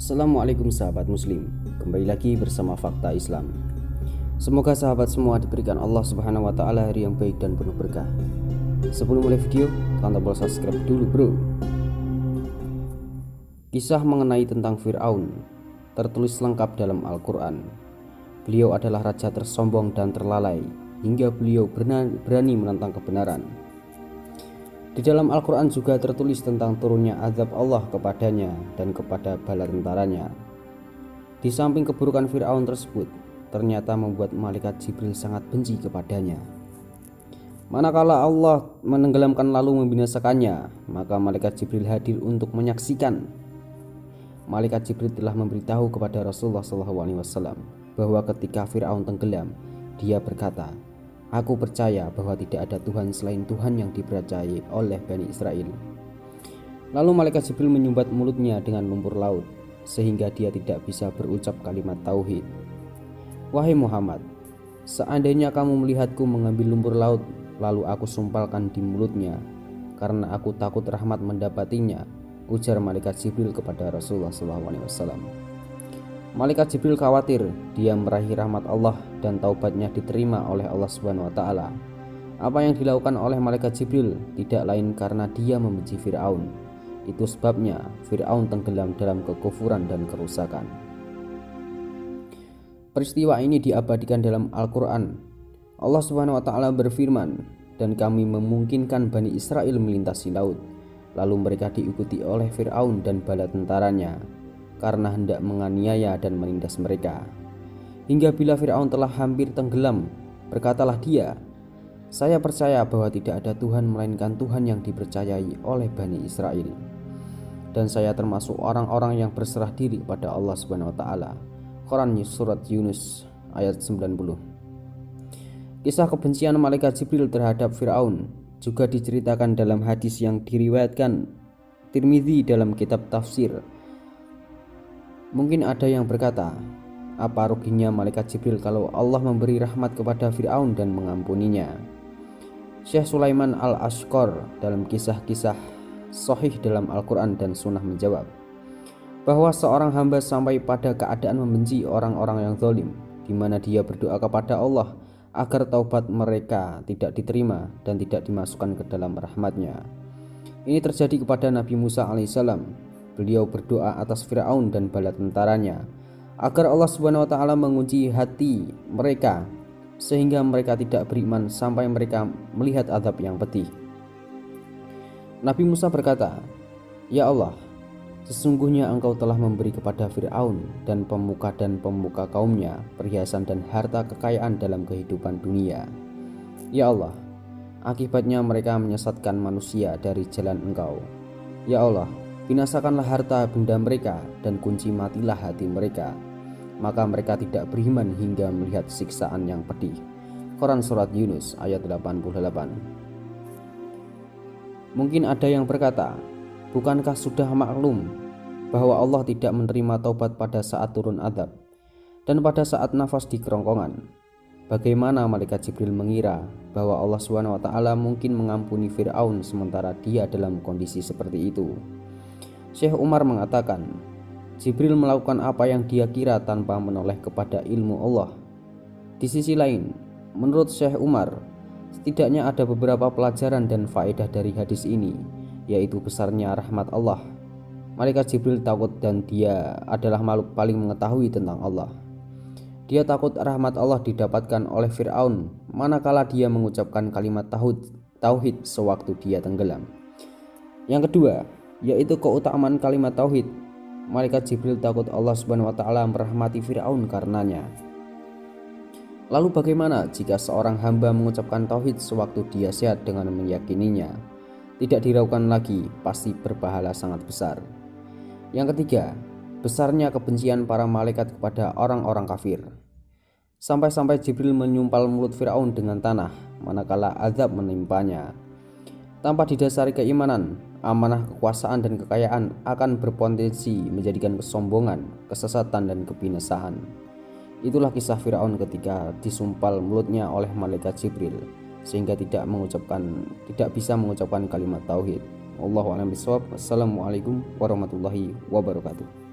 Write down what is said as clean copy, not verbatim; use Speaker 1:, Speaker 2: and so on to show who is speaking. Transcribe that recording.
Speaker 1: Assalamualaikum sahabat muslim. Kembali lagi bersama Fakta Islam. Semoga sahabat semua diberikan Allah Subhanahu wa taala hari yang baik dan penuh berkah. Sebelum mulai video, tekan tombol subscribe dulu, bro. Kisah mengenai tentang Fir'aun tertulis lengkap dalam Al-Qur'an. Beliau adalah raja tersombong dan terlalai hingga beliau berani menentang kebenaran. Di dalam Al-Quran juga tertulis tentang turunnya azab Allah kepadanya dan kepada bala tentaranya. Di samping keburukan Fir'aun tersebut, ternyata membuat malaikat Jibril sangat benci kepadanya. Manakala Allah menenggelamkan lalu membinasakannya, maka malaikat Jibril hadir untuk menyaksikan. Malaikat Jibril telah memberitahu kepada Rasulullah SAW bahwa ketika Fir'aun tenggelam, dia berkata, "Aku percaya bahwa tidak ada Tuhan selain Tuhan yang dipercayai oleh Bani Israel." Lalu malaikat Jibril menyumbat mulutnya dengan lumpur laut sehingga dia tidak bisa berucap kalimat tauhid. "Wahai Muhammad, seandainya kamu melihatku mengambil lumpur laut lalu aku sumpalkan di mulutnya, karena aku takut rahmat mendapatinya," ujar malaikat Jibril kepada Rasulullah SAW. Malaikat Jibril khawatir dia meraih rahmat Allah dan taubatnya diterima oleh Allah Subhanahu wa taala. Apa yang dilakukan oleh malaikat Jibril tidak lain karena dia membenci Fir'aun. Itu sebabnya Fir'aun tenggelam dalam kekufuran dan kerusakan. Peristiwa ini diabadikan dalam Al-Qur'an. Allah Subhanahu wa taala berfirman, "Dan kami memungkinkan Bani Israel melintasi laut, lalu mereka diikuti oleh Fir'aun dan bala tentaranya karena hendak menganiaya dan menindas mereka. Hingga bila Fir'aun telah hampir tenggelam, berkatalah dia, 'Saya percaya bahwa tidak ada Tuhan melainkan Tuhan yang dipercayai oleh Bani Israel. Dan saya termasuk orang-orang yang berserah diri kepada Allah Subhanahu wa taala.'" Quran surat Yunus ayat 90. Kisah kebencian malaikat Jibril terhadap Fir'aun juga diceritakan dalam hadis yang diriwayatkan Tirmidzi dalam kitab tafsir. Mungkin ada yang berkata, apa ruginya malaikat Jibril kalau Allah memberi rahmat kepada Fir'aun dan mengampuninya? Syekh Sulaiman Al-Ashqar dalam kisah-kisah sahih dalam Al-Quran dan Sunnah menjawab bahwa seorang hamba sampai pada keadaan membenci orang-orang yang zalim, di mana dia berdoa kepada Allah agar taubat mereka tidak diterima dan tidak dimasukkan ke dalam rahmatnya. Ini terjadi kepada Nabi Musa alaihissalam. Beliau berdoa atas Fir'aun dan bala tentaranya agar Allah Subhanahu wa taala mengunci hati mereka sehingga mereka tidak beriman sampai mereka melihat azab yang pedih. Nabi Musa berkata, "Ya Allah, sesungguhnya Engkau telah memberi kepada Fir'aun dan pemuka kaumnya perhiasan dan harta kekayaan dalam kehidupan dunia. Ya Allah, akibatnya mereka menyesatkan manusia dari jalan Engkau. Ya Allah, binasakanlah harta benda mereka dan kunci matilah hati mereka, maka mereka tidak beriman hingga melihat siksaan yang pedih." Quran surat Yunus ayat 88. Mungkin ada yang berkata, bukankah sudah maklum bahwa Allah tidak menerima taubat pada saat turun azab dan pada saat nafas di kerongkongan? Bagaimana malaikat Jibril mengira bahwa Allah Subhanahu wa taala mungkin mengampuni Fir'aun sementara dia dalam kondisi seperti itu? Syekh Umar mengatakan, Jibril melakukan apa yang dia kira tanpa menoleh kepada ilmu Allah. Di sisi lain, menurut Syekh Umar, setidaknya ada beberapa pelajaran dan faedah dari hadis ini, yaitu besarnya rahmat Allah. Malaikat Jibril takut dan dia adalah makhluk paling mengetahui tentang Allah. Dia takut rahmat Allah didapatkan oleh Fir'aun manakala dia mengucapkan kalimat tauhid sewaktu dia tenggelam. Yang kedua, yaitu keutamaan kalimat tauhid. Malaikat Jibril takut Allah Subhanahu wa taala merahmati Fir'aun karenanya. Lalu bagaimana jika seorang hamba mengucapkan tauhid sewaktu dia sehat dengan meyakininya tidak diragukan lagi, pasti berpahala sangat besar. Yang ketiga, besarnya kebencian para malaikat kepada orang-orang kafir. Sampai-sampai Jibril menyumpal mulut Fir'aun dengan tanah manakala azab menimpanya. Tanpa didasari keimanan, amanah, kekuasaan, dan kekayaan akan berpotensi menjadikan kesombongan, kesesatan, dan kebinasaan. Itulah kisah Fir'aun ketika disumpal mulutnya oleh malaikat Jibril sehingga tidak bisa mengucapkan kalimat tauhid. Wallahu a'lam bishawab. Wassalamualaikum warahmatullahi wabarakatuh.